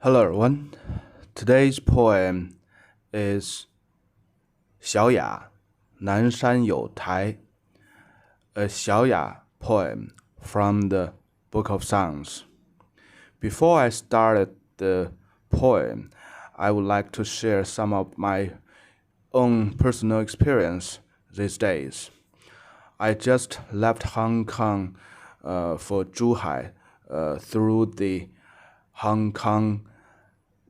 Hello everyone. Today's poem is Xiaoya, 南山有台, a Xiaoya poem from the Book of Songs. Before I started the poem, I would like to share some of my own personal experience these days. I just left Hong Kong for Zhuhai through the Hong Kong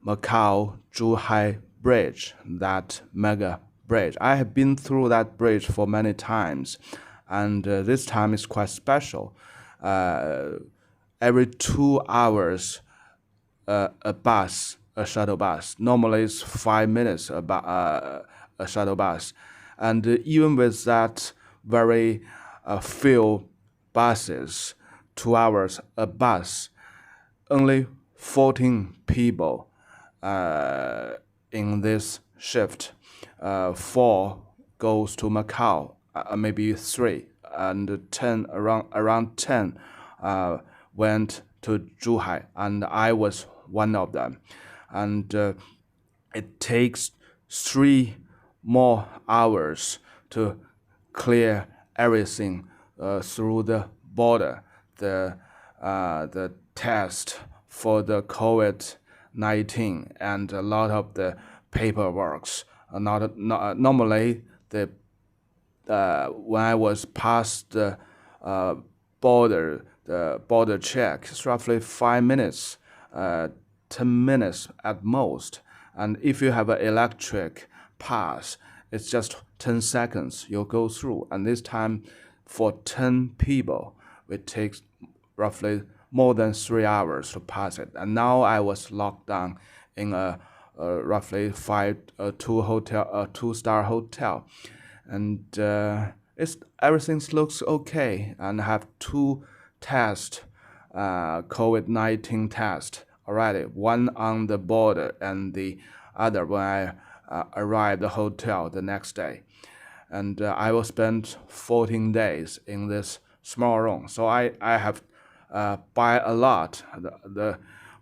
Macau Zhuhai Bridge, that mega bridge. I have been through that bridge for many times, and this time is quite special. Every 2 hours, a shuttle bus. Normally it's 5 minutes a shuttle bus, and even with that very few buses, 2 hours a bus, only 14 people in this shift. 4 goes to Macau, maybe 3, and 10 around 10 went to Zhuhai, and I was one of them. And it takes 3 more hours to clear everything through the border. The test for the COVID-19 and a lot of the paperworks. Normally, when I was past the border check, it's roughly 5 minutes, 10 minutes at most. And if you have an electric pass, it's just 10 seconds you'll go through. And this time, for 10 people, it takes roughly more than 3 hours to pass it. And now I was locked down in a roughly 2-star hotel, and everything looks okay. And I have 2 tests, COVID-19 tests already. One on the border, and the other when I arrived the hotel the next day. And I will spend 14 days in this small room. So I have buy a lot.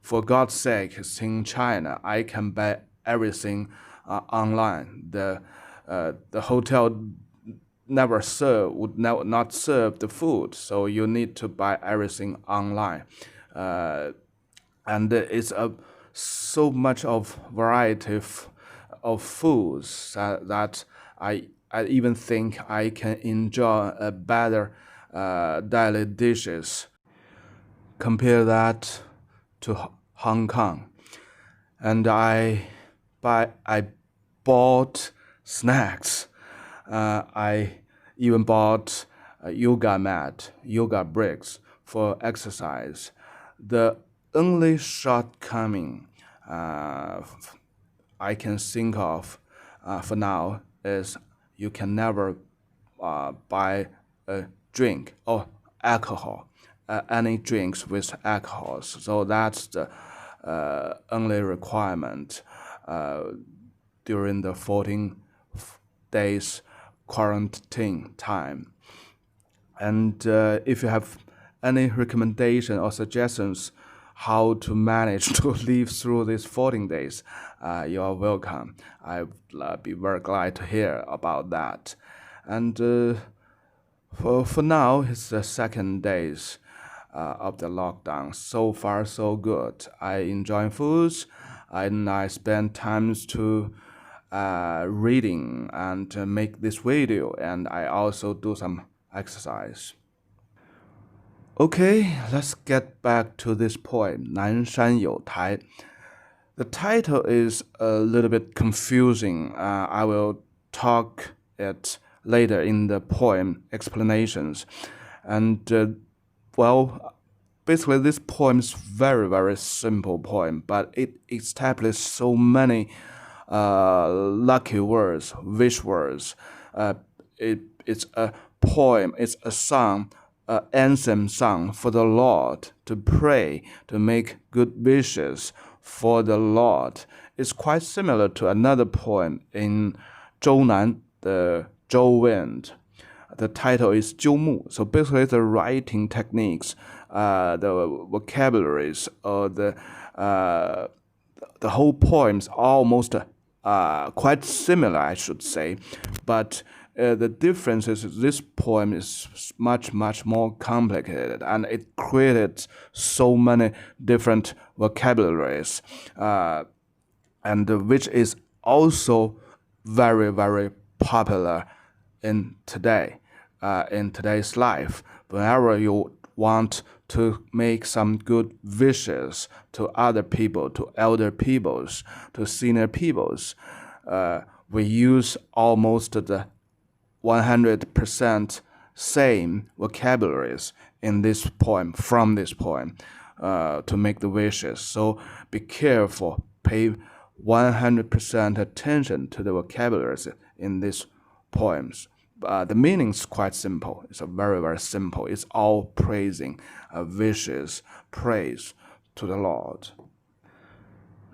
For God's sake, it's in China. I can buy everything online. The hotel would not serve the food, so you need to buy everything online. And it's so much of variety of foods that I even think I can enjoy a better daily dishes. Compare that to Hong Kong, and I bought snacks. I even bought a yoga mat, yoga bricks for exercise. The only shortcoming I can think of for now is you can never buy a drink or alcohol. Any drinks with alcohol. So that's the only requirement during the 14 days quarantine time. And if you have any recommendation or suggestions how to manage to live through these 14 days, you are welcome. I'll be very glad to hear about that. And for now, it's the second days of the lockdown. So far, so good. I enjoy foods, and I spend times to reading and make this video, and I also do some exercise. Okay, let's get back to this poem, 南山有台. The title is a little bit confusing. I will talk it later in the poem explanations. And basically this poem is very, very simple poem, but it established so many lucky words, wish words. It's a poem, it's a song, anthem song for the Lord, to pray, to make good wishes for the Lord. It's quite similar to another poem in Zhou the Zhou Wind. The title is Jiu Wood. So basically the writing techniques, the vocabularies, or the the whole poem's almost quite similar, I should say, but the difference is this poem is much more complicated, and it created so many different vocabularies, and which is also very popular in today's life. Whenever you want to make some good wishes to other people, to elder peoples, to senior peoples, we use almost the 100% same vocabularies in this poem, from this poem, to make the wishes. So be careful, pay 100% attention to the vocabularies in these poems. The meaning is quite simple. It's very simple. It's all praising, wishes, praise to the Lord.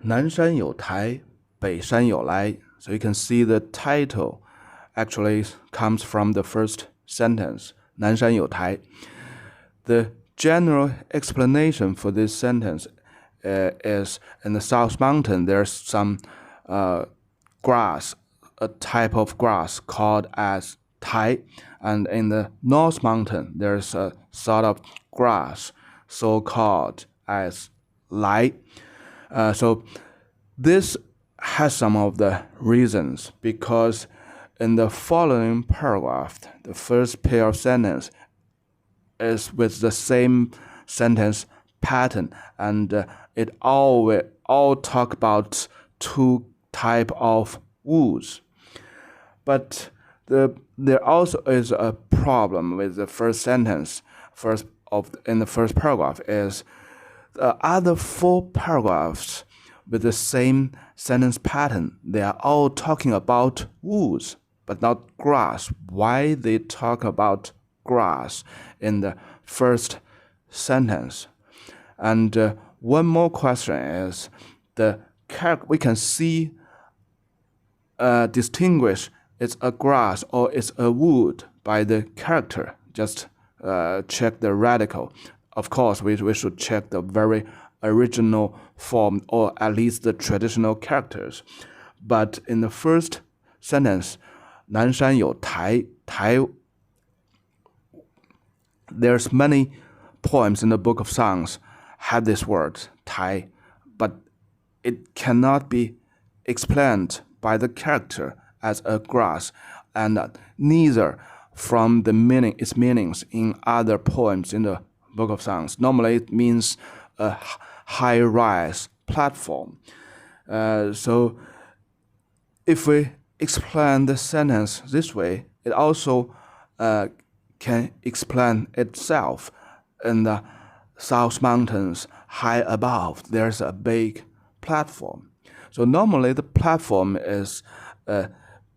南山有台，北山有来. So you can see the title actually comes from the first sentence, 南山有台. The general explanation for this sentence is in the South Mountain there's some grass, a type of grass called as Tai, and in the North Mountain there's a sort of grass so called as Lai. So this has some of the reasons, because in the following paragraph, the first pair of sentences is with the same sentence pattern, and it all talk about two type of woods. But there also is a problem with the first sentence. In the first paragraph is the other four paragraphs with the same sentence pattern. They are all talking about woods, but not grass. Why they talk about grass in the first sentence? And one more question is we can see distinguish it's a grass or it's a wood by the character. Just check the radical. Of course, we should check the very original form, or at least the traditional characters. But in the first sentence, 南山有台, there's many poems in the Book of Songs have this word, 台, but it cannot be explained by the character as a grass, and neither from its meanings in other poems in the Book of Songs. Normally it means a high-rise platform. So if we explain the sentence this way, it also can explain itself. In the South Mountains, high above, there's a big platform. So normally the platform is a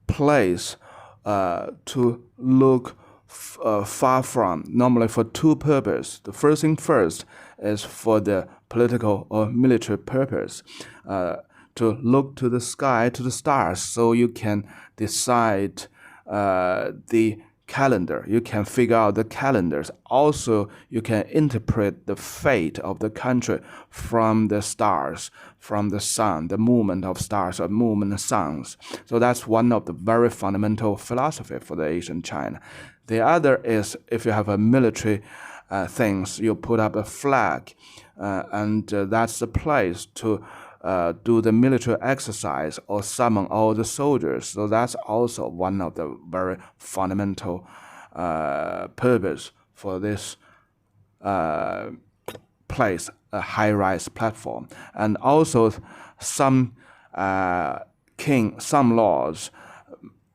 place to look far from, normally for two purposes. The first thing first is for the political or military purpose, to look to the sky, to the stars, so you can decide the calendar. You can figure out the calendars. Also, you can interpret the fate of the country from the stars, from the sun, the movement of stars or movement of suns. So that's one of the very fundamental philosophy for the ancient China. The other is if you have a military things, you put up a flag, and that's the place to do the military exercise or summon all the soldiers. So that's also one of the very fundamental purpose for this place, a high-rise platform. And also some lords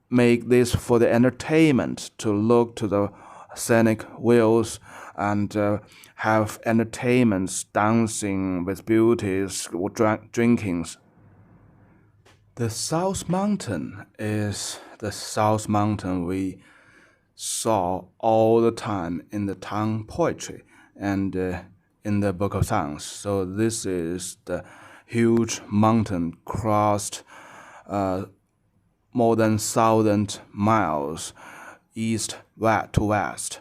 make this for the entertainment, to look to the scenic views and have entertainments, dancing with beauties, or drinkings. The South Mountain is the South Mountain we saw all the time in the Tang poetry and in the Book of Songs. So this is the huge mountain crossed more than 1,000 miles east to west.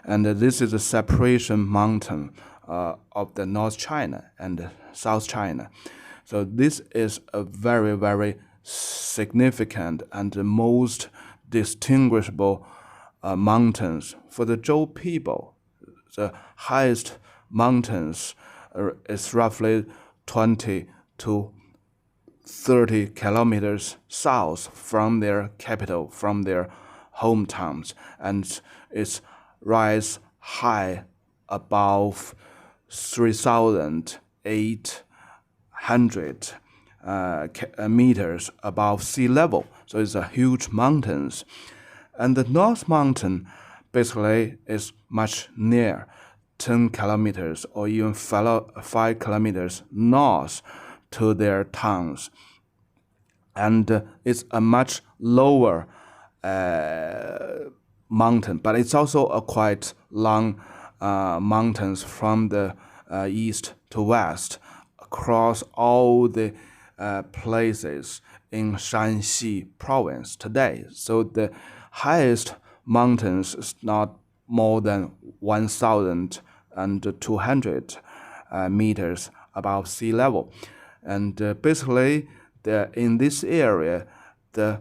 And this is a separation mountain of the North China and South China. So this is a very, very significant and the most distinguishable mountains for the Zhou people. The highest mountains is roughly 20 to 30 kilometers south from their capital, from their hometowns, and it's rise high above 3,800 meters above sea level. So it's a huge mountains. And the North Mountain basically is much near 10 kilometers or even 5 kilometers north to their towns. And it's a much lower mountain, but it's also a quite long mountains from the east to west across all the places in Shanxi province today. So the highest mountains is not more than 1,200 meters above sea level. And basically, in this area, the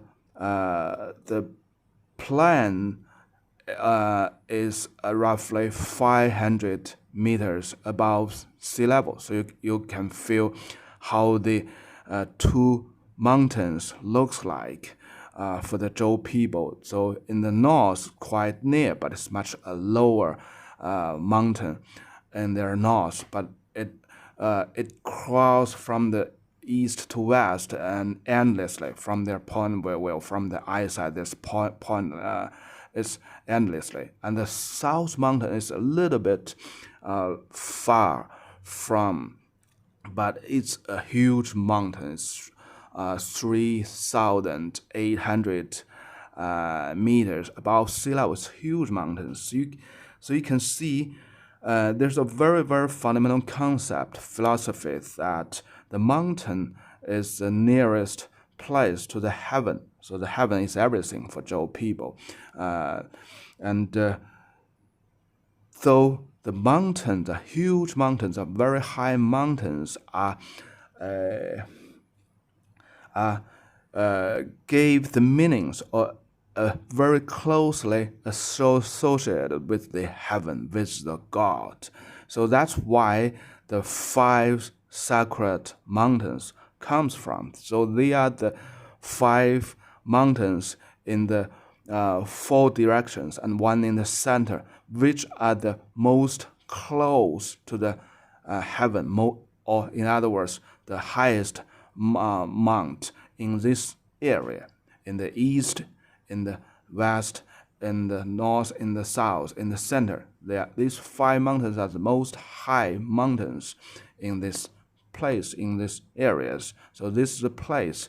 plan is roughly 500 meters above sea level. So you can feel how the two mountains looks like for the Zhou people. So in the north, quite near, but it's much a lower mountain in their north. But it crawls from the east to west and endlessly from their point from the eyesight. This point is endlessly, and the south mountain is a little bit far from, but it's a huge mountain. It's 3,800 meters above sea level. It's huge mountains. So you can see there's a very, very fundamental concept, philosophy, that the mountain is the nearest place to the heaven. So the heaven is everything for Zhou people. Though the mountains, the huge mountains, the very high mountains gave the meanings or very closely associated with the heaven, with the God. So that's why the 5 sacred mountains comes from. So they are the 5 mountains in the 4 directions and one in the center, which are the most close to the heaven, or in other words, the highest mount in this area, in the east, in the west, in the north, in the south, in the center. These 5 mountains are the most high mountains in this place, in these areas. So this is the place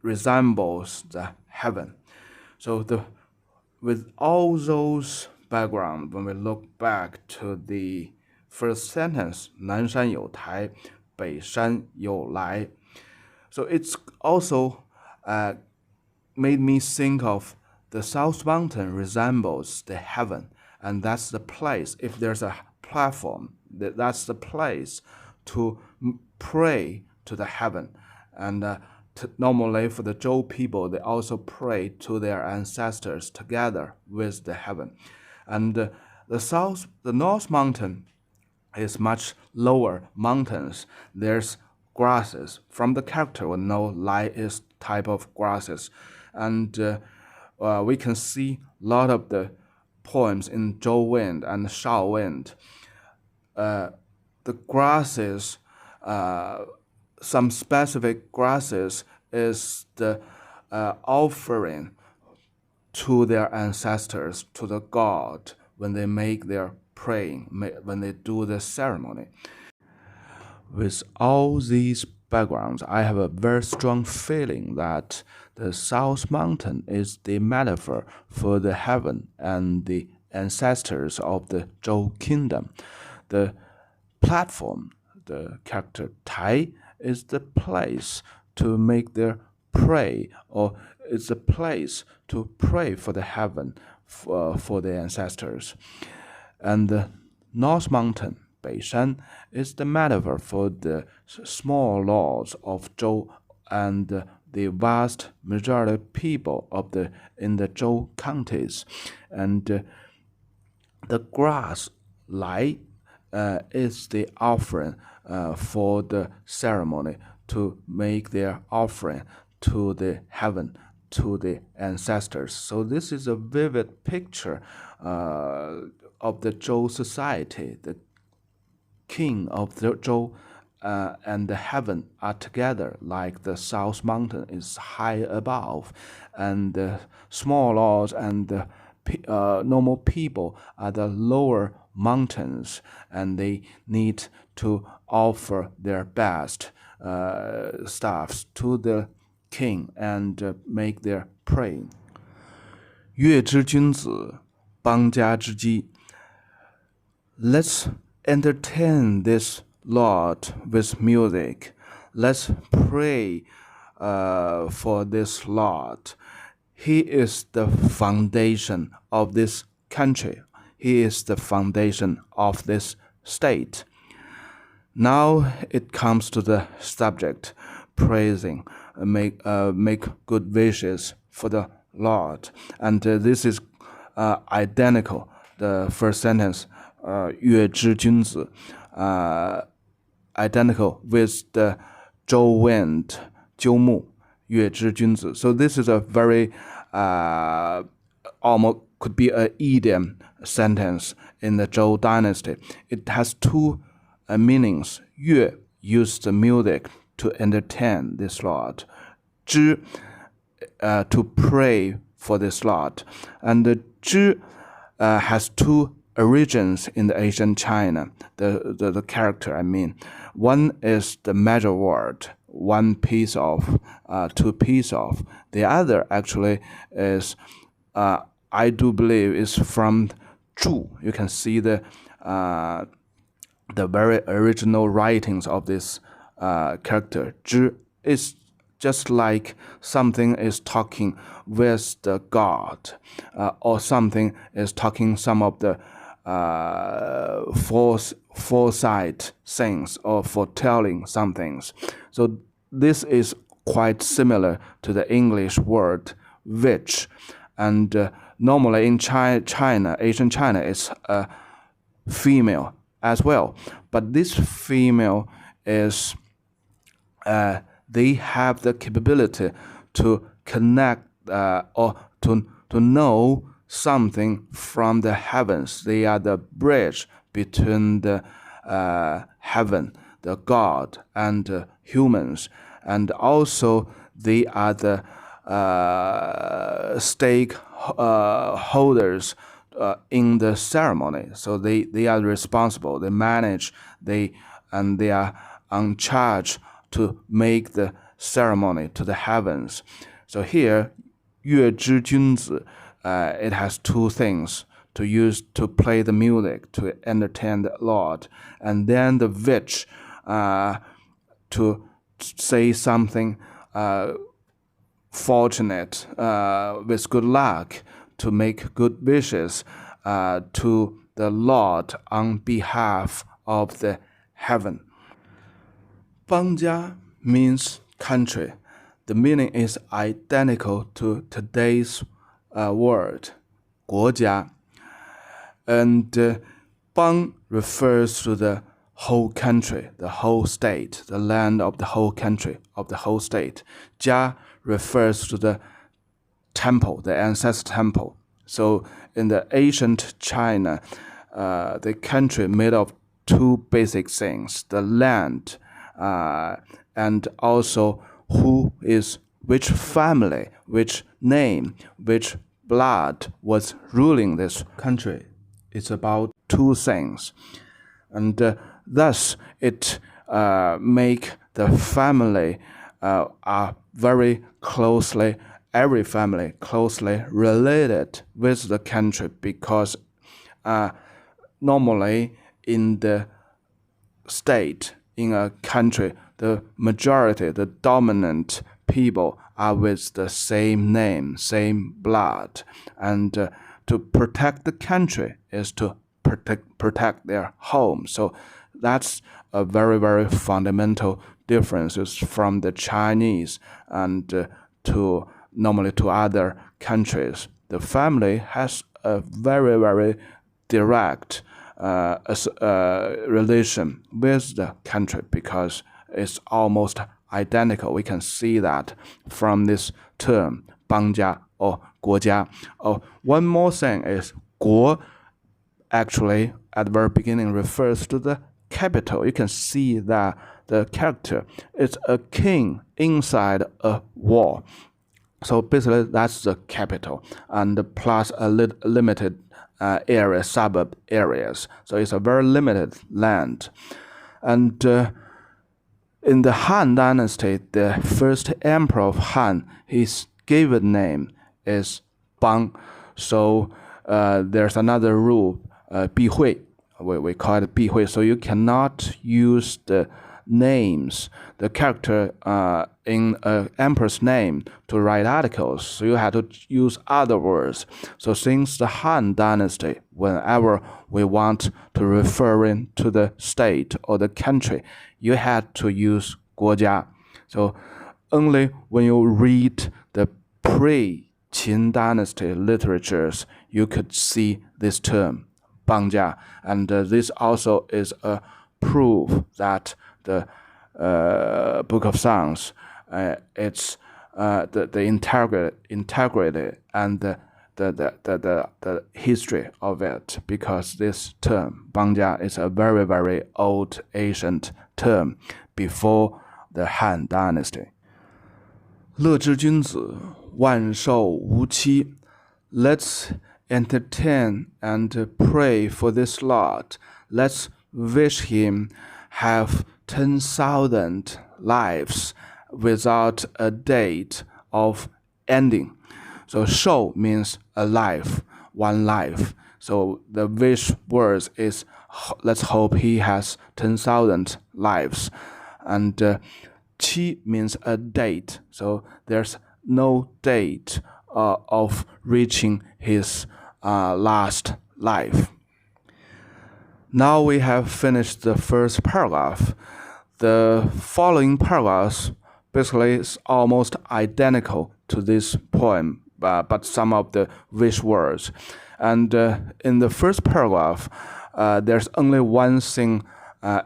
resembles the heaven. So with all those background, when we look back to the first sentence, 南山有台，北山有莱. So it's also made me think of the South Mountain resembles the heaven, and that's the place. If there's a platform, that's the place to pray to the heaven. And normally for the Zhou people, they also pray to their ancestors together with the heaven. And the North Mountain is much lower mountains. There's grasses. From the character, we know Lai is type of grasses. And we can see a lot of the poems in Zhou Wind and Xiao Wind. The grasses, some specific grasses is the offering to their ancestors, to the God, when they make their praying, when they do the ceremony. With all these backgrounds, I have a very strong feeling that the South Mountain is the metaphor for the heaven and the ancestors of the Zhou kingdom. The platform, the character Tai, is the place to make their pray, or it's a place to pray for the heaven, for the ancestors. And the North Mountain Beishan is the metaphor for the small laws of Zhou and the vast majority of people in the Zhou counties. And the grass Lai is the offering for the ceremony to make their offering to the heaven, to the ancestors. So this is a vivid picture of the Zhou society. The king of the Zhou and the heaven are together, like the South Mountain is high above, and the small lords and the normal people are the lower mountains, and they need to offer their best stuffs to the king and make their praying. 乐之君子，邦家之基。Let's entertain this Lord with music. Let's pray for this Lord. He is the foundation of this country. He is the foundation of this state. Now it comes to the subject, praising, make good wishes for the Lord. And this is identical. The first sentence, 乐之君子, identical with the Zhou Wind, 鸠木, 乐之君子. So this is a very almost could be an idiom sentence in the Zhou dynasty. It has two meanings. 乐 used the music to entertain this Lord. 之 to pray for this Lord. And the 之 has two origins in the ancient China, the character, I mean. One is the measure word, one piece of, two piece of. The other actually is, I do believe, is from Zhu. You can see the very original writings of this character. 之 is just like something is talking with the God, or something is talking some of the foresight things or foretelling some things. So this is quite similar to the English word which, and normally in China, Asian China, is a female as well. But this female is they have the capability to connect or to know something from the heavens. They are the bridge between the heaven, the God, and humans. And also they are the stakeholders in the ceremony. So they are responsible, they manage, and they are on charge to make the ceremony to the heavens. So here, 乐之君子, it has two things to use to play the music, to entertain the Lord, and then the which, to say something fortunate, with good luck, to make good wishes to the Lord on behalf of the heaven. 邦家 means country. The meaning is identical to today's word, 国家. And 邦 refers to the whole country, the whole state, the land of the whole country, of the whole state. 家 refers to the temple, the ancestor temple. So in the ancient China, the country made of two basic things, the land, and also which family, which name, which blood was ruling this country. It's about two things. And thus it make the family are very closely, every family closely related with the country, because normally in the state, in a country, the majority, the dominant people are with the same name, same blood. And to protect the country is to protect their home. So that's a very, very fundamental differences from the Chinese and normally to other countries. The family has a very, very direct relation with the country because it's almost identical. We can see that from this term, 邦家 or 国家. One more thing is 国 actually at the very beginning refers to the capital. You can see that the character is a king inside a wall. So basically that's the capital and plus a limited area, suburb areas. So it's a very limited land. And in the Han Dynasty, the first emperor of Han, his given name is Bang. So there's another rule, 避讳. We call it 避讳. So you cannot use the names, the character in an emperor's name to write articles. So you have to use other words. So since the Han Dynasty, whenever we want to refer to the state or the country, you had to use 国家. So only when you read the pre-Qin Dynasty literatures, you could see this term, 邦家. And this also is a proof that the Book of Songs, it's the integrity and the history of it, because this term 邦家 is a very, very old ancient term before the Han Dynasty. 乐之君子，万寿无期. Let's entertain and pray for this Lord. Let's wish him have 10,000 lives without a date of ending. So 寿 means a life, one life. So the wish words is let's hope he has 10,000 lives. And 期 means a date. So there's no date of reaching his last life. Now we have finished the first paragraph. The following paragraphs basically is almost identical to this poem, but some of the wish words. And in the first paragraph, there's only one thing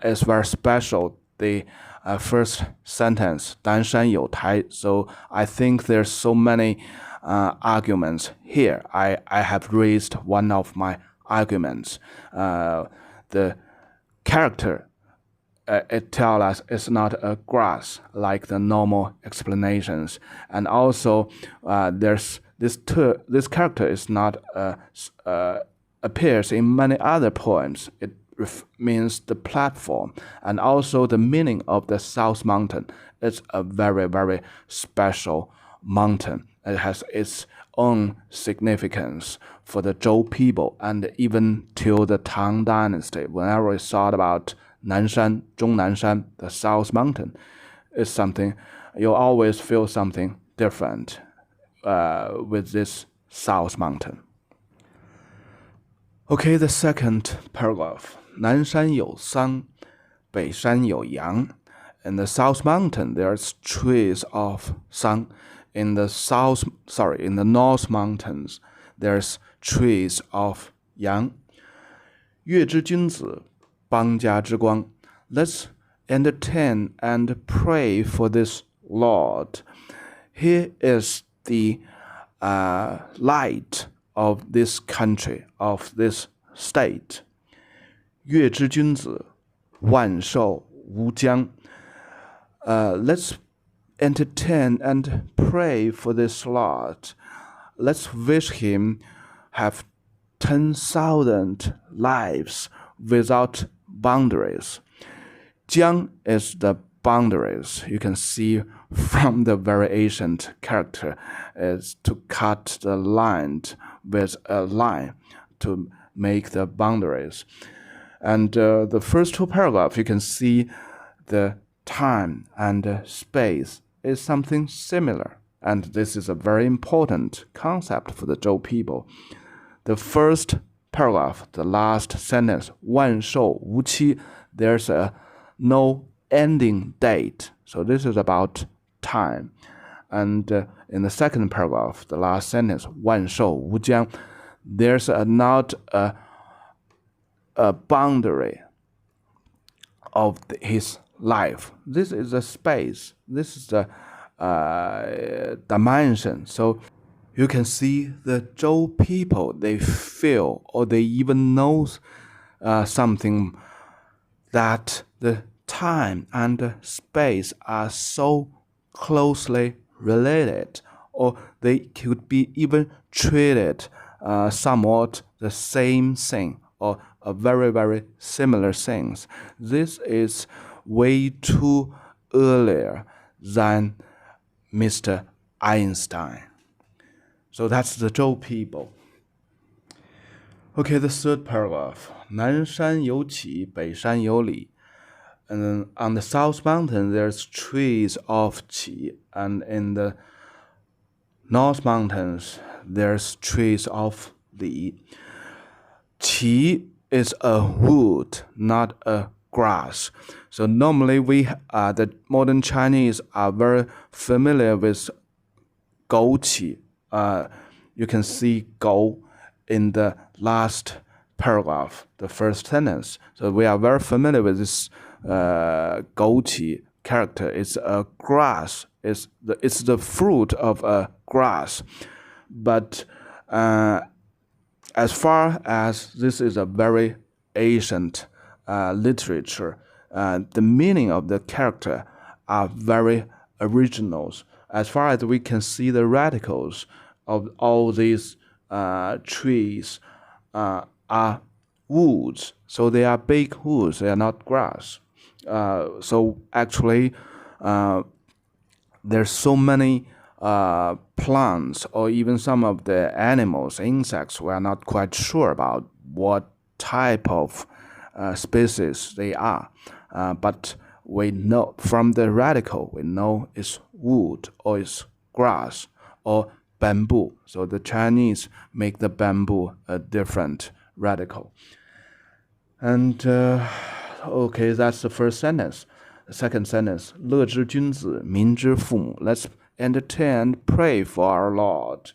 is very special. The first sentence, 南山有台. So I think there's so many arguments here. I have raised one of my arguments. The character, it tells us it's not a grass like the normal explanations. And also, there's this character is not appears in many other poems. It means the platform, and also the meaning of the South Mountain. It's a very, very special mountain. It has its own significance for the Zhou people, and even till the Tang Dynasty. Whenever we thought about Nanshan, Zhongnanshan, the South Mountain, is something you always feel something different with this South Mountain. Okay, the second paragraph. 南山有桑，北山有杨. In the South Mountain, there's trees of sang. In the North Mountains, there's trees of yang. 乐之君子，邦家之光. Let's entertain and pray for this Lord. He is the light of this country, of this state. 乐之君子，万寿无疆. Let's entertain and pray for this Lord. Let's wish him have 10,000 lives without boundaries. 疆 is the boundaries. You can see from the very ancient character is to cut the line with a line to make the boundaries. And the first two paragraphs, you can see the time and space is something similar. And this is a very important concept for the Zhou people. The first paragraph, the last sentence, 万寿无期, there's no ending date. So this is about time. And in the second paragraph, the last sentence, 万寿无疆, there's not a boundary of his life. This is a space. This is the dimension. So you can see the Zhou people, they feel or they even know something that the time and the space are so closely related, or they could be even treated somewhat the same thing or a very, very similar things. This is way too earlier than Mr. Einstein. So that's the Zhou people. Okay, the third paragraph. 南山有起，北山有里. And then on the South Mountain, there's trees of qi, and in the North Mountains, there's trees of li. Qi is a wood, not a grass. So normally the modern Chinese are very familiar with gou qi. You can see gou in the last paragraph, the first sentence. So we are very familiar with this gou qi character. It's a grass. It's the fruit of a grass. But as far as this is a very ancient literature, the meaning of the character are very originals. As far as we can see, the radicals of all these trees are woods. So they are big woods. They are not grass. So actually, there's so many plants or even some of the animals, insects, we are not quite sure about what type of species they are. But we know from the radical, we know it's wood or it's grass or bamboo. So the Chinese make the bamboo a different radical. And okay, that's the first sentence. The second sentence, 乐之君子，民之父母. Let's entertain, pray for our Lord.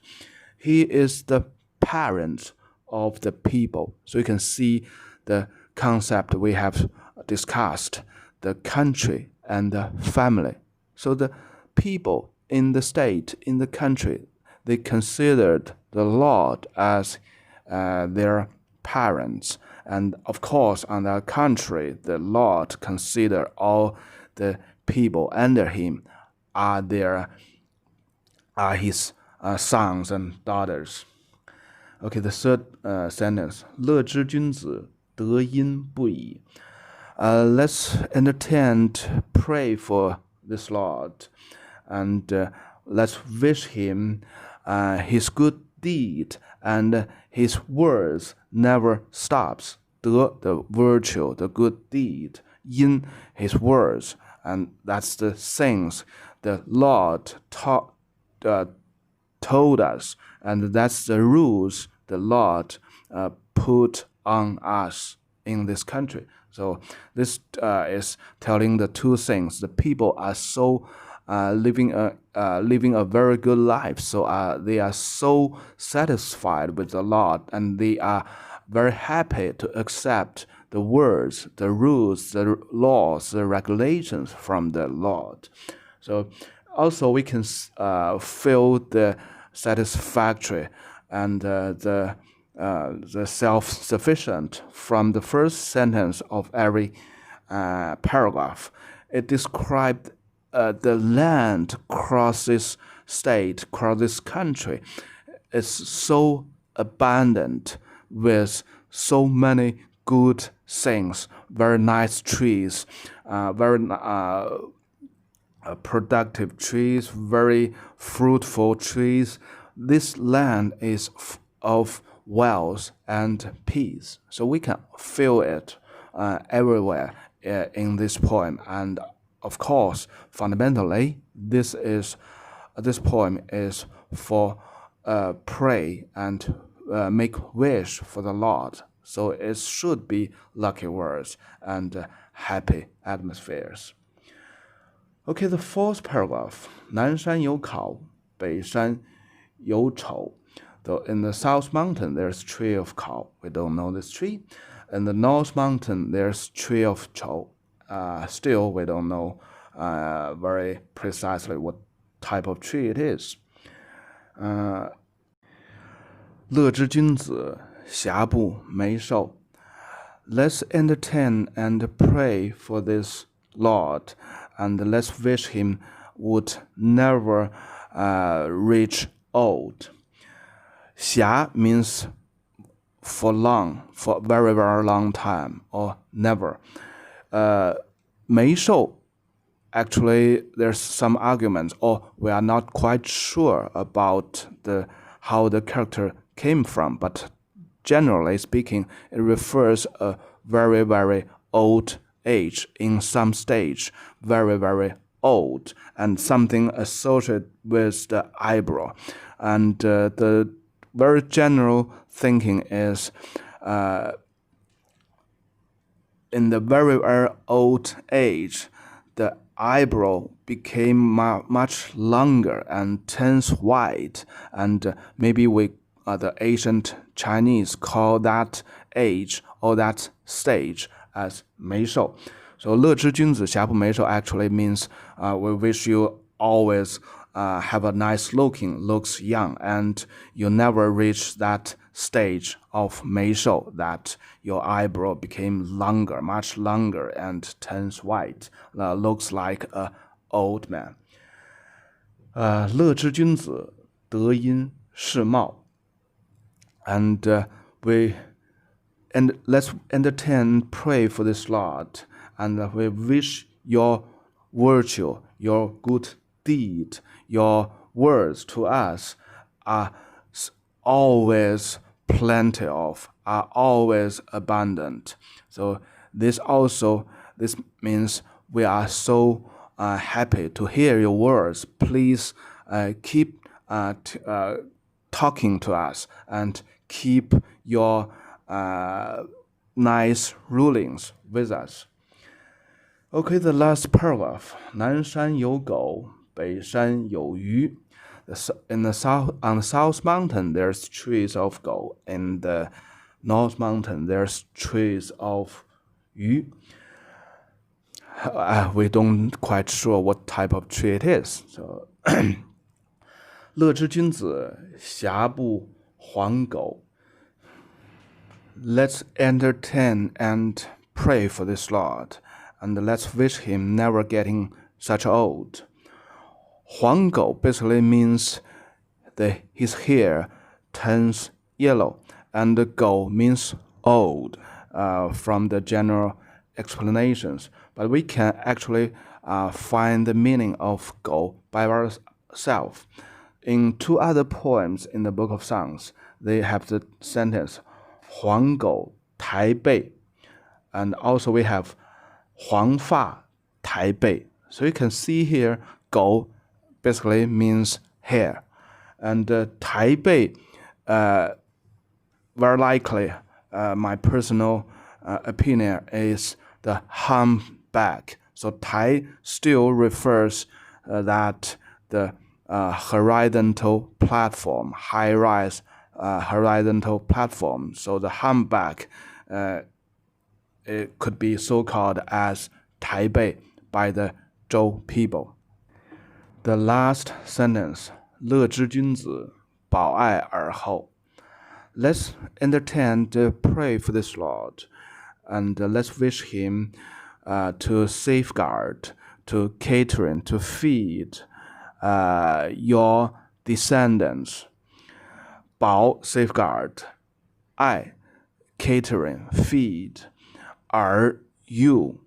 He is the parent of the people. So you can see the concept we have discussed, the country and the family. So the people in the state, in the country, they considered the Lord as their parents. And of course, on the contrary, the Lord consider all the people under him are his sons and daughters. Okay, the third sentence, 乐之君子，德音不已. Let's entertain, pray for this Lord, and let's wish him his good deed, and his words never stops. 德, the virtue, the good deed. 因, his words, and that's the things the Lord told us, and that's the rules the Lord put on us in this country. So this is telling the two things. The people are so living a very good life. So they are so satisfied with the Lord, and they are very happy to accept the words, the rules, the laws, the regulations from the Lord. So also we can feel the satisfactory and the self-sufficient from the first sentence of every paragraph. It described the land across this state, across this country. It's so abundant with so many good things, very nice trees, very productive trees, very fruitful trees. This land is of wealth and peace. So we can feel it everywhere in this poem. And of course, fundamentally, this poem is for pray and make wish for the Lord. So it should be lucky words and happy atmospheres. Okay, the fourth paragraph. 南山有考，北山有丑. So in the South Mountain, there's tree of Kao. We don't know this tree. In the North Mountain, there's tree of Zhou. Still, we don't know very precisely what type of tree it is. 乐之君子，侠不没寿. Let's entertain and pray for this Lord, and let's wish him would never reach old. 侠 means for long, for very, very long time, or never. 没寿, actually, there's some arguments, or we are not quite sure about how the character came from, but generally speaking, it refers a very, very old age in some stage, very, very old, and something associated with the eyebrow. And the very general thinking is in the very, very old age, the eyebrow became much longer and turns white, and maybe the ancient Chinese call that age or that stage as 没寿. So 乐之君子，侠不没寿 actually means we wish you always have a nice looks young, and you never reach that stage of 没寿, that your eyebrow became longer, much longer, and turns white, looks like an old man. 乐之君子，德音世貌. And let's entertain, pray for this Lord, and we wish your virtue, your good deed, your words to us are always plenty of, are always abundant. So this means we are so happy to hear your words. Please keep talking to us and keep your nice rulings with us. Okay, the last paragraph. 南山有狗，北山有鱼. On the South Mountain, there's trees of Go. In the North Mountain, there's trees of Yu. We don't quite sure what type of tree it is. So, 乐之君子，侠不还狗. Let's entertain and pray for this Lord, and let's wish him never getting such old. 黄狗 basically means his hair turns yellow, and the 狗 means old from the general explanations. But we can actually find the meaning of 狗 by ourselves. In two other poems in the Book of Songs, they have the sentence 黄狗抬背, and also we have 黄发抬背. So you can see here 狗 basically means hair, and 抬背 very likely my personal opinion is the humpback. So 抬 still refers that the horizontal platform, high-rise horizontal platform. So the humpback it could be so called as 抬背 by the Zhou people. The last sentence, 乐之君子，保爱而后. Let's entertain to pray for this Lord, and let's wish him to safeguard, to catering, to feed your descendants. 保 safeguard, 爱 catering, feed, 而 you.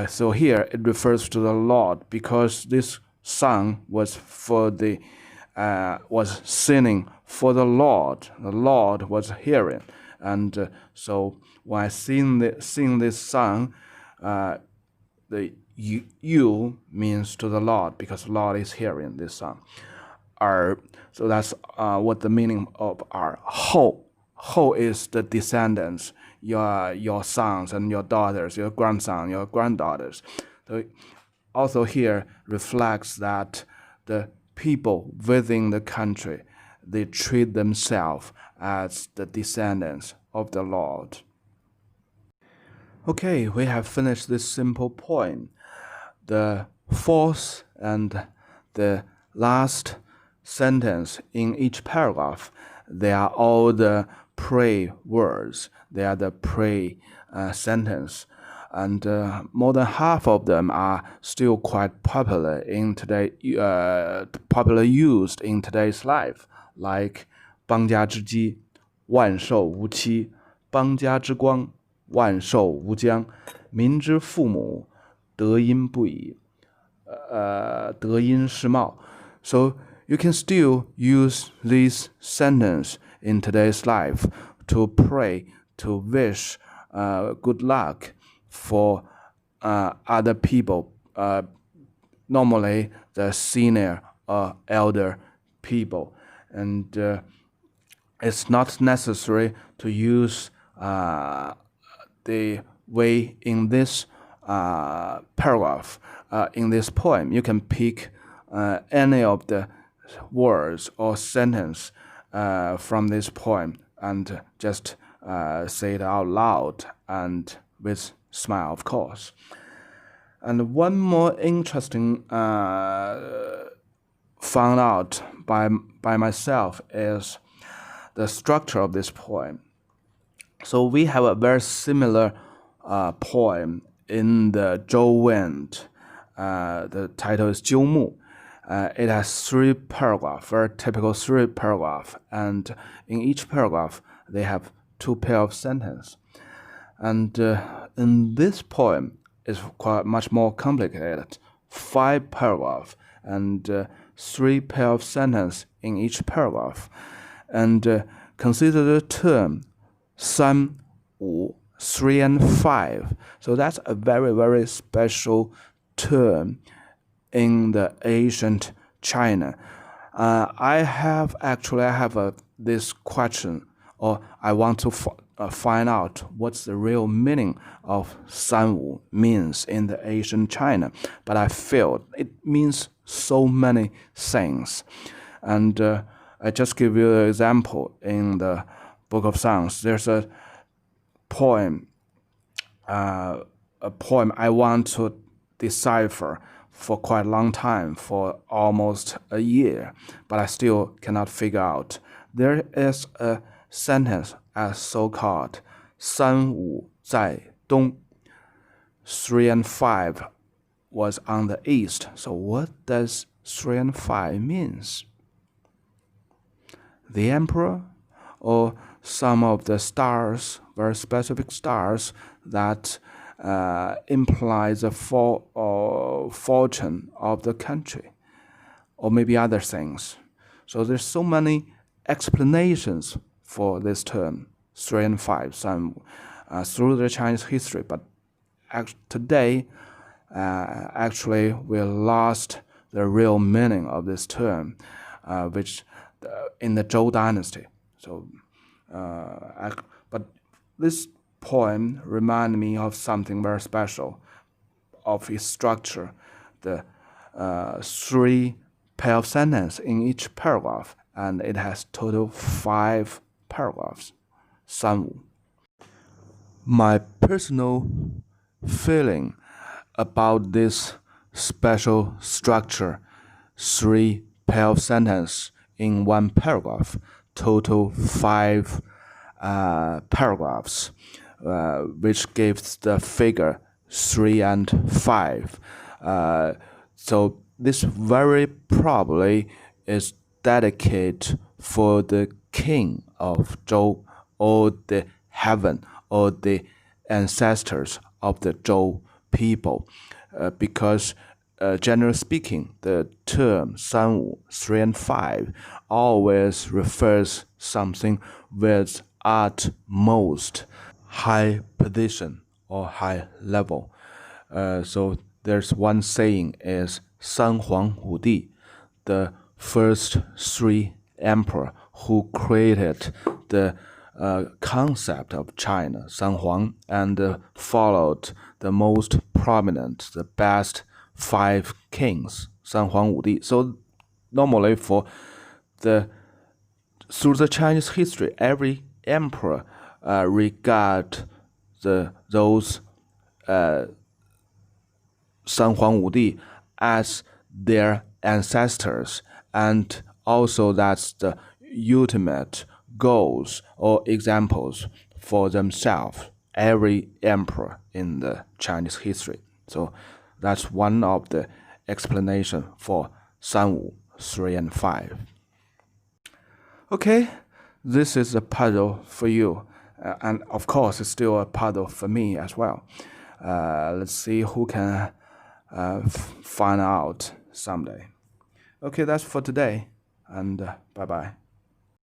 So here it refers to the Lord, because this song was was singing for the Lord. The Lord was hearing, and so when I sing this song, the you means to the Lord, because the Lord is hearing this song. So that's what the meaning of 而后 who is the descendants, your sons and your daughters, your grandson, your granddaughters. So also here reflects that the people within the country, they treat themselves as the descendants of the Lord. Okay, we have finished this simple poem. The fourth and the last sentence in each paragraph, they are all the pray words. They are the pray sentence. And more than half of them are still quite popular in today, popular used in today's life, like 邦家之基，万寿无期；邦家之光，万寿无疆；民之父母，德音不已。德音师貌。So you can still use this sentence in today's life to pray, to wish good luck for other people, normally the senior or elder people. And it's not necessary to use the way in this paragraph, in this poem. You can pick any of the words or sentence from this poem and just say it out loud and with smile, of course. And one more interesting found out by myself is the structure of this poem. So we have a very similar poem in the Zhou Wind. The title is Jiu Wood. It has 3 paragraphs, very typical 3 paragraphs, and in each paragraph they have 2 pair of sentences. And in this poem, it's quite much more complicated. 5 paragraphs and 3 pair of sentences in each paragraph. And consider the term 3, 5, 3 and 5. So that's a very, very special term in the ancient China. I have this question, or I want to find out what's the real meaning of 3, 5 means in the ancient China. But I feel it means so many things. And I just give you an example in the Book of Songs. There's a poem I want to decipher for quite a long time, for almost a year, but I still cannot figure out. There is a sentence as so-called 3, 5在东, 3 and 5 was on the east. So what does 3 and 5 means? The emperor, or some of the stars, very specific stars that implies the fortune of the country, or maybe other things. So there's so many explanations for this term 3 and 5 through the Chinese history, but today actually we lost the real meaning of this term, which in the Zhou dynasty. So but this poem reminded me of something very special, of its structure, the 3 pair of sentences in each paragraph, and it has total 5 paragraphs. 3, 5. My personal feeling about this special structure, 3 pair of sentences in 1 paragraph, total 5 paragraphs, which gives the figure 3 and 5. So this very probably is dedicated for the king of Zhou, or the heaven, or the ancestors of the Zhou people, because generally speaking, the term 3, 3 and 5 always refers something with utmost high position or high level. So there's one saying is 三皇五帝, the first 3 emperor who created the concept of China, San Huang, and followed the most prominent, the best 5 kings, San Huang Wu Di. So normally through the Chinese history, every emperor regard those San Huang Wu Di as their ancestors, and also that's the ultimate goals or examples for themselves, every emperor in the Chinese history. So that's one of the explanation for Sanwu 3 and 5. Okay, this is a puzzle for you, and of course it's still a puzzle for me as well. Let's see who can find out someday. Okay, that's for today, and bye-bye.